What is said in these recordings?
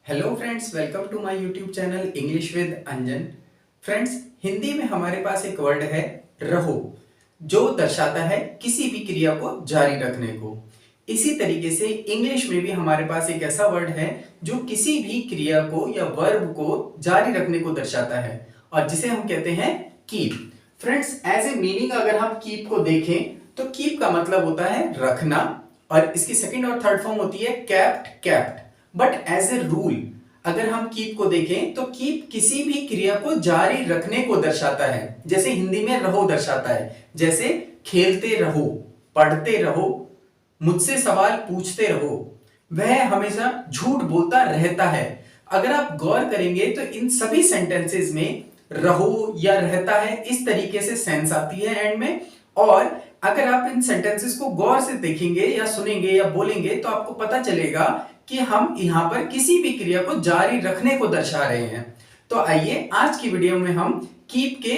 Hello friends, welcome to my YouTube channel English with Anjan. Friends, Hindi में हमारे पास एक word है रहो, जो दर्शाता है किसी भी क्रिया को जारी रखने को। इसी तरीके से इंग्लिश में भी हमारे पास एक ऐसा वर्ड है जो किसी भी क्रिया को या वर्ब को जारी रखने को दर्शाता है और जिसे हम कहते हैं keep. Friends, as a meaning अगर हम कीप को देखें तो कीप का मतलब होता है रखना और इसकी सेकंड और थर्ड फॉर्म होती है kept kept. But as a rule अगर हम कीप को देखें तो कीप किसी भी क्रिया को जारी रखने को दर्शाता है। जैसे हिंदी में रहो दर्शाता है, जैसे खेलते रहो, पढ़ते रहो, मुझसे सवाल पूछते रहो, वह हमेशा झूठ बोलता रहता है। अगर आप गौर करेंगे तो इन सभी सेंटेंसेस में रहो या रहता है इस तरीके से सेंस आती है एंड में। और अगर आप इन सेंटेंसेस को गौर से देखेंगे या सुनेंगे या बोलेंगे तो आपको पता चलेगा कि हम यहां पर किसी भी क्रिया को जारी रखने को दर्शा रहे हैं। तो आइए आज की वीडियो में हम कीप के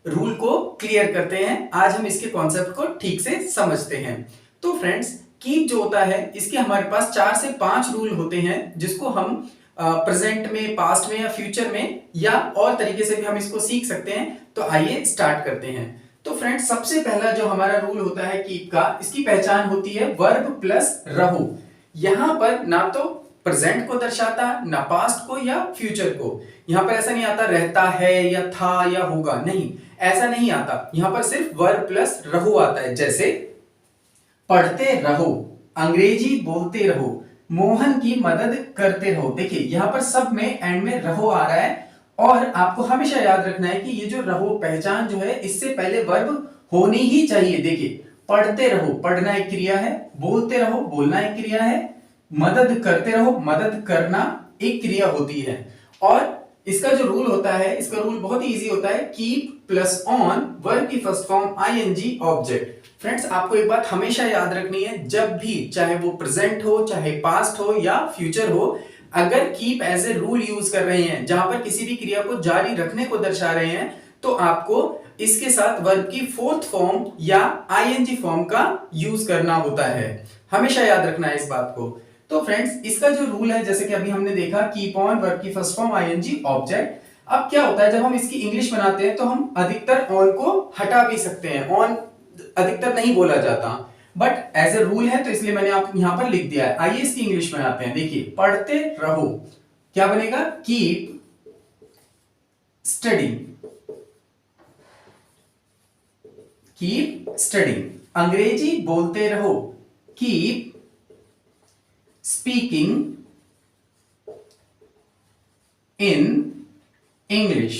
रूल को क्लियर करते हैं। आज हम इसके कॉन्सेप्ट को ठीक से समझते हैं। तो फ्रेंड्स, कीप जो होता है इसके हमारे पास 4 से 5 रूल होते हैं जिसको हम प्रेजेंट में, पास्ट में या फ्यूचर में या और तरीके से भी हम इसको सीख सकते हैं। तो आइए स्टार्ट करते हैं। तो फ्रेंड्स, सबसे पहला जो हमारा रूल होता है कीप का, इसकी पहचान होती है वर्ब प्लस रहो। यहां पर ना तो प्रेजेंट को दर्शाता, ना पास्ट को या फ्यूचर को। यहां पर ऐसा नहीं आता रहता है या था या होगा, नहीं, ऐसा नहीं आता। यहां पर सिर्फ वर्ब प्लस रहो आता है। जैसे पढ़ते रहो, अंग्रेजी बोलते रहो, मोहन की मदद करते रहो। देखिए यहां पर सब में एंड में रहो आ रहा है और आपको हमेशा याद रखना है कि ये जो रहो पहचान जो है इससे पहले वर्ब होनी ही चाहिए। देखिए पढ़ते रहो, पढ़ना एक क्रिया है, बोलते रहो, बोलना एक क्रिया है, मदद करते रहो, मदद करना एक क्रिया होती है। और इसका जो रूल होता है, इसका रूल बहुत ही इजी होता है, कीप प्लस ऑन वर्ब की first form ING object. Friends, आपको एक बात हमेशा याद रखनी है, जब भी चाहे वो प्रेजेंट हो, चाहे पास्ट हो या फ्यूचर हो, अगर keep as a rule use कर रहे हैं जहां पर किसी भी क्रिया को जारी रखने को दर्शा रहे हैं तो आपको इसके साथ वर्ब की फोर्थ फॉर्म या आईएनजी फॉर्म का यूज करना होता है। हमेशा याद रखना है इस बात को। तो फ्रेंड्स, इसका जो रूल है, जैसे कि अभी हमने देखा, कीप ऑन वर्ब की फर्स्ट फॉर्म आईएनजी ऑब्जेक्ट। अब क्या होता है, जब हम इसकी इंग्लिश बनाते हैं तो हम अधिकतर ऑन को हटा भी सकते हैं। ऑन अधिकतर नहीं बोला जाता, बट एज ए रूल है तो इसलिए मैंने आप यहां पर लिख दिया है। आइए इसकी इंग्लिश बनाते हैं। देखिए पढ़ते रहो क्या बनेगा, कीप स्टडी, कीप स्टडिंग। अंग्रेजी बोलते रहो, keep speaking in English.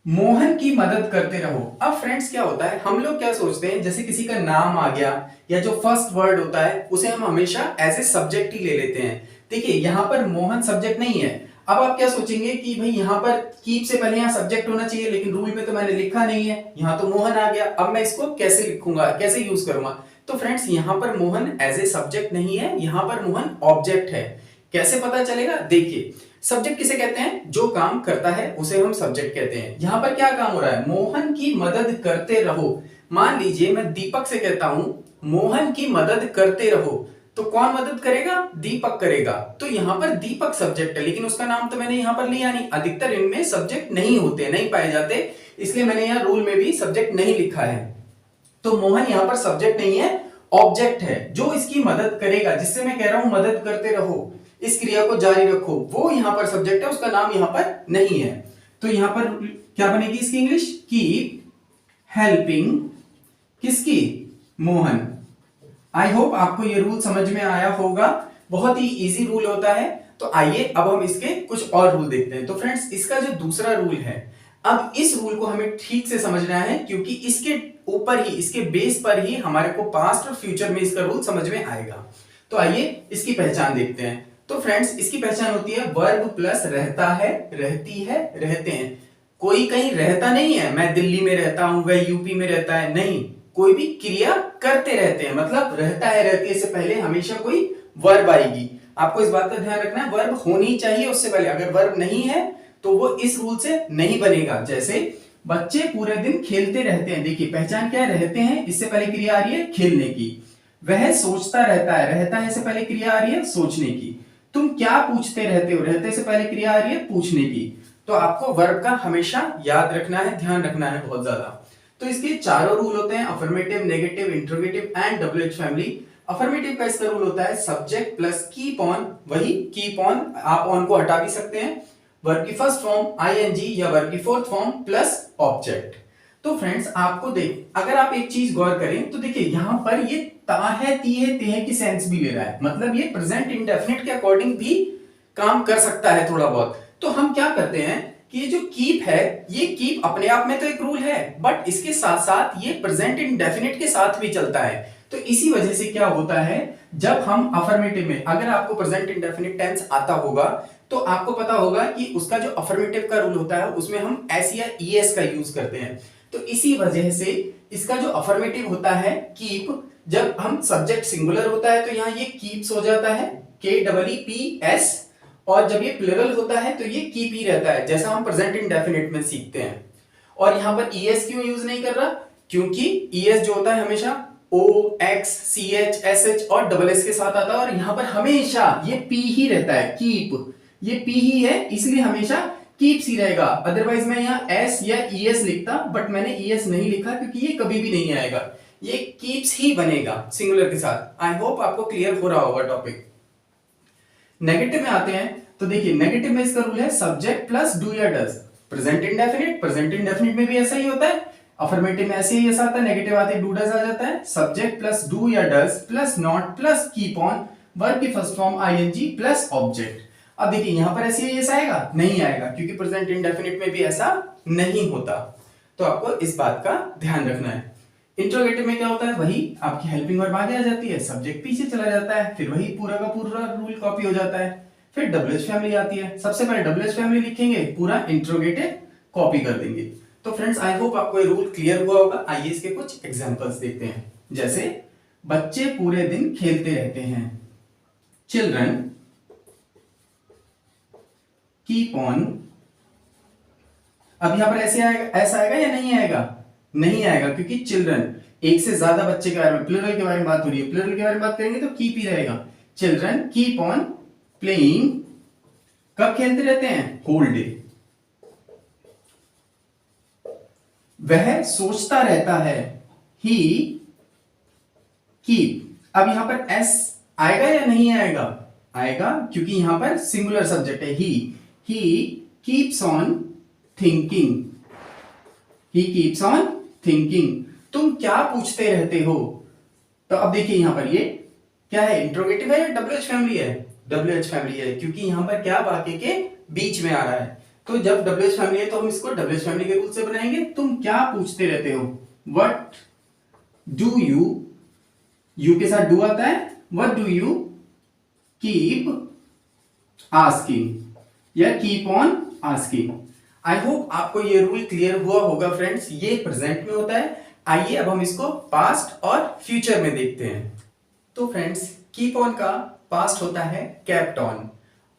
Mohan की मदद करते रहो। अब फ्रेंड्स क्या होता है, हम लोग क्या सोचते हैं, जैसे किसी का नाम आ गया या जो फर्स्ट वर्ड होता है उसे हम हमेशा एज ए सब्जेक्ट ही ले लेते हैं। देखिए यहां पर मोहन सब्जेक्ट नहीं है। अब आप क्या सोचेंगे कि भाई यहां पर कीप से पहले यहां सब्जेक्ट होना चाहिए, लेकिन रूल में तो मैंने लिखा नहीं है, यहां तो मोहन आ गया। अब मैं इसको कैसे लिखूंगा, कैसे यूज करूंगा? तो फ्रेंड्स, यहां पर मोहन एज ए सब्जेक्ट नहीं है, यहां पर मोहन ऑब्जेक्ट है। कैसे पता चलेगा? देखिए सब्जेक्ट किसे कहते हैं, जो काम करता है उसे हम सब्जेक्ट कहते हैं। यहां पर क्या काम हो रहा है, मोहन की मदद करते रहो। मान लीजिए मैं दीपक से कहता हूं मोहन की मदद करते रहो, तो कौन मदद करेगा, दीपक करेगा। तो यहां पर दीपक सब्जेक्ट है, लेकिन उसका नाम तो मैंने यहां पर लिया नहीं। अधिकतर इनमें सब्जेक्ट नहीं होते, नहीं पाए जाते, इसलिए मैंने यहां रूल में भी सब्जेक्ट नहीं लिखा है। तो मोहन यहां पर सब्जेक्ट नहीं है, ऑब्जेक्ट है जो इसकी मदद करेगा, जिससे मैं कह रहा हूं मदद करते रहो, इस क्रिया को जारी रखो, वो यहां पर सब्जेक्ट है, उसका नाम यहां पर नहीं है। तो यहां पर क्या बनेगी इसकी इंग्लिश, कीप हेल्पिंग किसकी, मोहन। आई होप आपको ये रूल समझ में आया होगा। बहुत ही इजी रूल होता है। तो आइए अब हम इसके कुछ और रूल देखते हैं। तो फ्रेंड्स, इसका जो दूसरा रूल है, अब इस रूल को हमें ठीक से समझना है क्योंकि इसके ऊपर ही, इसके बेस पर ही हमारे को पास्ट और फ्यूचर में इसका रूल समझ में आएगा। तो आइए इसकी पहचान देखते हैं। तो फ्रेंड्स, इसकी पहचान होती है वर्ब प्लस रहता है, रहती है, रहते हैं। कोई कहीं रहता नहीं है, मैं दिल्ली में रहता हूं, वह यूपी में रहता है, नहीं, कोई भी क्रिया करते रहते हैं। मतलब रहता है, रहती है से पहले हमेशा कोई वर्ब आएगी। आपको इस बात का ध्यान रखना है, वर्ब होनी चाहिए उससे पहले। अगर वर्ब नहीं है तो वो इस रूल से नहीं बनेगा। जैसे बच्चे पूरे दिन खेलते रहते हैं। देखिए पहचान क्या है, रहते हैं, इससे पहले क्रिया आ रही है खेलने की। वह सोचता रहता है, रहता है से पहले क्रिया आ रही है सोचने की। तुम क्या पूछते रहते हो, रहते से पहले क्रिया आ रही है पूछने की, तो आपको वर्ब का हमेशा याद रखना है, ध्यान रखना है बहुत ज्यादा। तो इसके चारों रूल होते हैं, affirmative, negative, interrogative and WH family. Affirmative का इसका रूल होता है सब्जेक्ट प्लस कीप ऑन, वही कीप ऑन, आप ऑन को हटा भी सकते हैं, वर्ब की फर्स्ट फॉर्म आईएनजी या वर्ब की फोर्थ फॉर्म प्लस ऑब्जेक्ट। तो फ्रेंड्स आपको देख, अगर आप एक चीज गौर करें तो देखिए यहां पर ये ता है, ती है, ते है की सेंस भी ले रहा है, मतलब ये प्रेजेंट इंडेफिनिट के अकॉर्डिंग भी काम कर सकता है थोड़ा बहुत। तो हम क्या करते हैं कि ये जो कीप है, ये कीप अपने आप में तो एक रूल है, बट इसके साथ साथ ये प्रेजेंट इंडेफिनिट के साथ भी चलता है। तो इसी वजह से क्या होता है, जब हम अफर्मेटिव में, अगर आपको प्रेजेंट इंडेफिनिट टेंस आता होगा तो आपको पता होगा कि उसका जो अफर्मेटिव का रूल होता है उसमें हम एस या ईएस का यूज करते हैं। तो इसी वजह से इसका जो अफर्मेटिव होता है कीप, जब हम सब्जेक्ट सिंगुलर होता है तो यहां ये कीप्स हो जाता है, KEEPS, और जब ये प्लुरल होता है तो ये कीप ही रहता है, जैसा हम प्रेजेंट इंडेफिनिट में सीखते हैं। और यहां पर ईएस क्यों यूज नहीं कर रहा, क्योंकि ईएस जो होता है हमेशा O, X, C H, S H और डबल एस के साथ आता है, और यहां पर हमेशा ये पी ही रहता है, कीप, ये पी ही है, इसलिए हमेशा कीप्स ही रहेगा। अदरवाइज मैं यहाँ एस या ईएस लिखता, बट मैंने ईएस नहीं लिखा क्योंकि ये कभी भी नहीं आएगा, ये कीप्स ही बनेगा सिंगुलर के साथ। आई होप आपको क्लियर हो रहा होगा टॉपिक। नेगेटिव में आते हैं, तो देखिए नेगेटिव में इसका रूल है सब्जेक्ट प्लस डू या डज, प्रेजेंट इंडेफिनिट में भी ऐसा ही होता है, अफर्मेटिव में ऐसे ही ऐसा आता है, नेगेटिव आते डू डज आ जाता है, सब्जेक्ट प्लस डू या does plus not plus keep on, verb की first form ING plus object. अब देखिए यहां पर ऐसे ही ऐसा आएगा, नहीं आएगा, क्योंकि प्रेजेंट इंडेफिनिट में भी ऐसा नहीं होता। तो आपको इस बात का ध्यान रखना है। इंट्रोगेटिव में क्या होता है, वही आपकी हेल्पिंग वर्ब आगे आ जाती है, सब्जेक्ट पीछे चला जाता है, फिर वही पूरा का पूरा रूल कॉपी हो जाता है। फिर डब्ल्यूएच फैमिली आती है, सबसे पहले डब्ल्यूएच फैमिली लिखेंगे, पूरा इंट्रोगेटिव कॉपी कर देंगे। तो फ्रेंड्स आई होप आपको ये रूल क्लियर हुआ होगा। आइए इसके कुछ एग्जांपल्स देखते हैं। जैसे बच्चे पूरे दिन खेलते रहते हैं, चिल्ड्रन कीप ऑन। अब यहां पर ऐसे आएगा, ऐसा आएगा या नहीं आएगा, नहीं आएगा, क्योंकि चिल्ड्रन एक से ज्यादा बच्चे के बारे में, प्लूरल के बारे में बात हो रही है, प्लूरल के बारे में बात करेंगे तो कीप ही रहेगा। चिल्ड्रन कीप ऑन प्लेइंग, कब खेलते रहते हैं, होल डे। वह सोचता रहता है, ही कीप। अब यहां पर एस आएगा या नहीं आएगा, आएगा, क्योंकि यहां पर सिंगुलर सब्जेक्ट है, he keeps on thinking, he keeps on thinking. तुम क्या पूछते रहते हो। तो अब देखिए यहां पर ये क्या है, इंट्रोगेटिव है या डब्ल्यूएच फैमिली है, डब्ल्यूएच फैमिली है, क्योंकि यहां पर क्या बाकी के बीच में आ रहा है। तो जब डब्ल्यूएच फैमिली है तो हम इसको डब्ल्यूएच फैमिली के रूल से बनाएंगे। तुम क्या पूछते रहते हो, व्हाट डू यू के साथ डू आता है, what do you keep asking या keep on asking. I hope आपको ये रूल क्लियर हुआ होगा फ्रेंड्स। ये प्रेजेंट में होता है। आइए अब हम इसको पास्ट और फ्यूचर में देखते हैं। तो फ्रेंड्स कीप ऑन का पास्ट होता है केप्ट ऑन।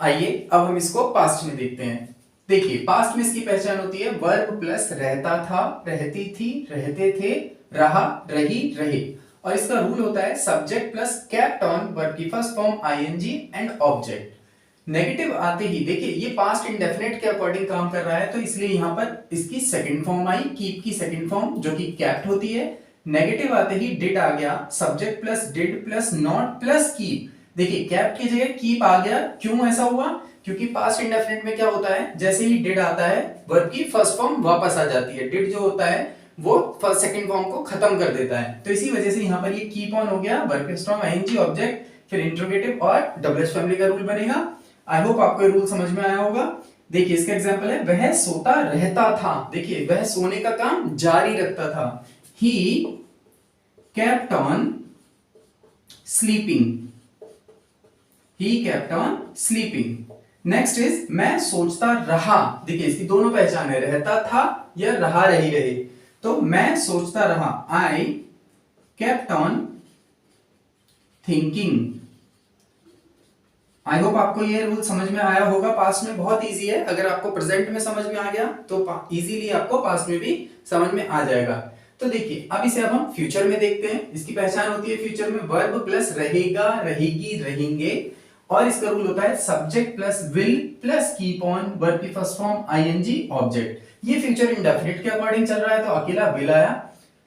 आइए अब हम इसको पास्ट में देखते हैं। देखिए पास्ट में इसकी पहचान होती है वर्ब प्लस रहता था, रहती थी, रहते थे, रहा, रही, रहे, और इसका रूल होता है subject plus kept on, verb की first form ING and object. Negative आते ही देखिए ये पास्ट इंडेफिनिट के अकॉर्डिंग काम कर रहा है, तो इसलिए यहां पर इसकी सेकंड फॉर्म आई, कीप की सेकंड फॉर्म जो कि केप्ट होती है। नेगेटिव आते ही डिड आ गया, subject plus did plus not plus keep. देखिए केप्ट की जगह कीप आ गया, क्यों ऐसा हुआ, क्योंकि पास्ट इंडेफिनिट में क्या होता है, जैसे ही डिड आता है वर्ब की फर्स्ट फॉर्म वापस आ जाती है, डिड जो होता है वो फर्स्ट सेकंड फॉर्म को खत्म कर देता है। तो इसी वजह से यहां पर ये कीप ऑन हो गया, वर्ब की फर्स्ट आईएनजी ऑब्जेक्ट, फिर इंट्रोगेटिव और डब्ल्यूएच फैमिली का रूल बनेगा। आई होप आपको ये रूल समझ में आया होगा। देखिए इसका एग्जांपल है वह सोता रहता था। देखिए वह सोने का काम जारी रखता था, ही kept on sleeping, he kept on sleeping। Next is मैं सोचता रहा। देखिए इसकी दोनों पहचान है, रहता था या रहा, रही, रहे। तो मैं सोचता रहा, I kept on thinking। I hope आपको ये रूल समझ में आया होगा। पास्ट में बहुत इजी है, अगर आपको प्रेजेंट में समझ में आ गया तो इजीली आपको पास्ट में भी समझ में आ जाएगा। तो देखिए अब इसे अब हम फ्यूचर में देखते हैं। इसकी पहचान होती है फ्यूचर में वर्ब प्लस रहेगा, रहेगी, रहेंगे, और इसका रूल होता है subject plus will plus keep on verb की फर्स्ट फॉर्म आईएनजी ऑब्जेक्ट। ये फ्यूचर इंडेफिनिट के अकॉर्डिंग चल रहा है तो अकेला विल आया।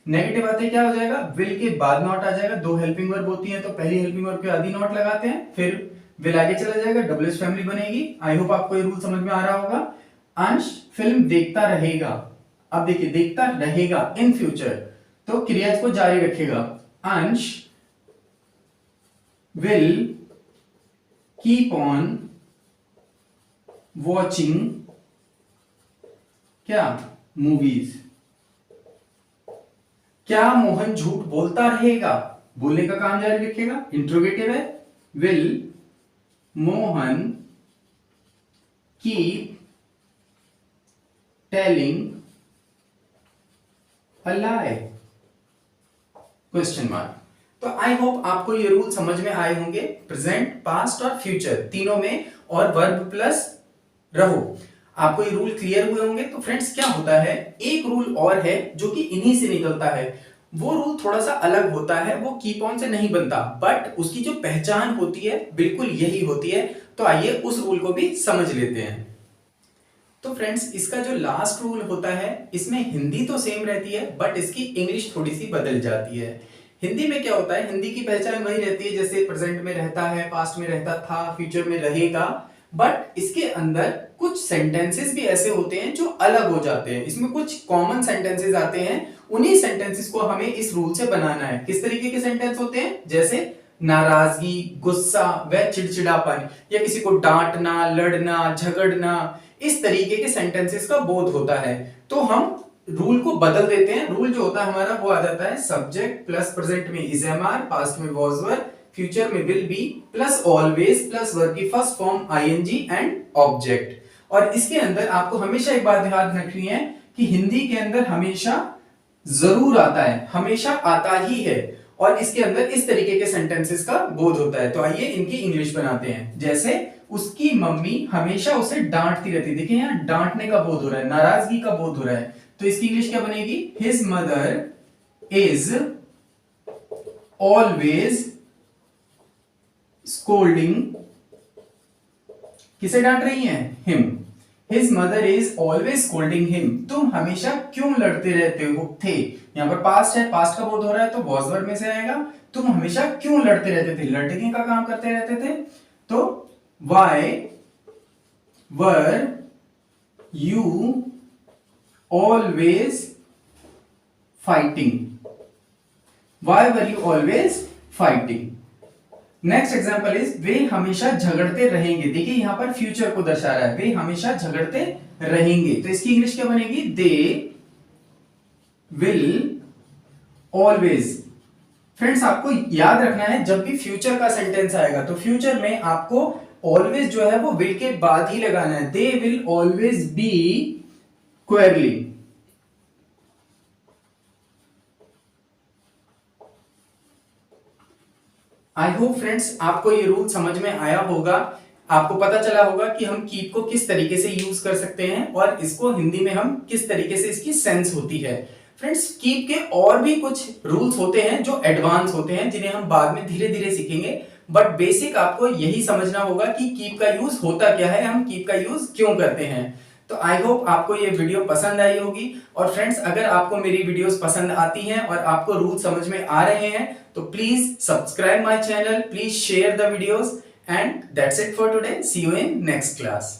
नेगेटिव आते क्या हो जाएगा, विल के बाद नॉट आ जाएगा। दो हेल्पिंग वर्ब होती हैं तो पहली हेल्पिंग वर्ब के आदि नॉट लगाते हैं, फिर विल आगे चला जाएगा, डबल फैमिली बनेगी। आई होप आपको ये रूल समझ में आ रहा होगा। अंश फिल्म देखता रहेगा। अब देखिए देखता रहेगा इन फ्यूचर तो क्रिया को जारी रखेगा। अंश विल कीप ऑन वॉचिंग क्या मूवीज। क्या मोहन झूठ बोलता रहेगा, बोलने का काम जारी रखेगा, इंट्रोगेटिव है। Will Mohan keep telling a lie, question mark. तो आई होप आपको ये रूल समझ में आए होंगे, प्रेजेंट पास्ट और फ्यूचर तीनों में, और वर्ब प्लस रहो। आपको ये रूल क्लियर हुए होंगे। तो फ्रेंड्स क्या होता है, एक रूल और है जो कि इन्हीं से निकलता है। वो रूल थोड़ा सा अलग होता है, वो कीप ऑन से नहीं बनता, बट उसकी जो पहचान होती है बिल्कुल यही होती है। तो आइए उस रूल को भी समझ लेते हैं। तो फ्रेंड्स इसका जो लास्ट रूल होता है, इसमें हिंदी तो सेम रहती है बट इसकी इंग्लिश थोड़ी सी बदल जाती है। हिंदी में क्या होता है, हिंदी की पहचान वही रहती है जैसे प्रेजेंट में रहता है, पास्ट में रहता था, फ्यूचर में रहेगा। बट इसके अंदर कुछ सेंटेंसेस भी ऐसे होते हैं जो अलग हो जाते हैं। इसमें कुछ कॉमन सेंटेंसेस आते हैं, उन्हीं सेंटेंसेस को हमें इस रूल से बनाना है। किस तरीके के सेंटेंस होते हैं, जैसे नाराजगी, गुस्सा व चिड़चिड़ापन, या किसी को डांटना, लड़ना, झगड़ना, इस तरीके के सेंटेंसेस का बोध होता है। तो हम रूल को बदल देते हैं। रूल जो होता है हमारा वो आ जाता है सब्जेक्ट प्लस प्रेजेंट में इज एम आर, पास्ट में वॉज वर, फ्यूचर में will be plus always plus verb की first form ING and object. और इसके अंदर आपको हमेशा एक बात ध्यान रखनी है कि हिंदी के अंदर हमेशा जरूर आता है, हमेशा आता ही है, और इसके अंदर इस तरीके के सेंटेंसेस का बोध होता है। तो आइए इनकी इंग्लिश बनाते हैं। जैसे उसकी मम्मी हमेशा उसे डांटती रहती है। देखिए यहाँ डांटने का बोध हो रहा है, नाराजगी का बोध हो रहा है, तो इसकी इंग्लिश क्या बनेगी, his mother is always scolding. किसे डांट रही हैं, him. His mother is always scolding him. तुम हमेशा क्यों लड़ते रहते हो, थे, यहां पर पास्ट है, पास्ट का बोध हो रहा है तो वॉज वर्ब में से आएगा। तुम हमेशा क्यों लड़ते रहते थे, लड़ने का काम करते रहते थे, तो why were you always fighting? Why were you always fighting? Next example is वे हमेशा झगड़ते रहेंगे। देखिए यहां पर फ्यूचर को दर्शा रहा है, वे हमेशा झगड़ते रहेंगे, तो इसकी इंग्लिश क्या बनेगी, दे विल ऑलवेज। फ्रेंड्स आपको याद रखना है जब भी फ्यूचर का सेंटेंस आएगा तो फ्यूचर में आपको ऑलवेज जो है वो विल के बाद ही लगाना है। They will always be quarrelling. I hope friends आपको ये रूल समझ में आया होगा, आपको पता चला होगा कि हम कीप को किस तरीके से यूज कर सकते हैं और इसको हिंदी में हम किस तरीके से इसकी सेंस होती है। फ्रेंड्स कीप के और भी कुछ रूल्स होते हैं जो एडवांस होते हैं, जिन्हें हम बाद में धीरे धीरे सीखेंगे, बट बेसिक आपको यही समझना होगा कि कीप का यूज होता क्या है, हम कीप का यूज क्यों करते हैं। तो आई होप आपको ये वीडियो पसंद आई होगी। और फ्रेंड्स अगर आपको मेरी वीडियोस पसंद आती हैं और आपको रूल समझ में आ रहे हैं तो please subscribe my channel, please share the videos, and that's it for today. See you in next class.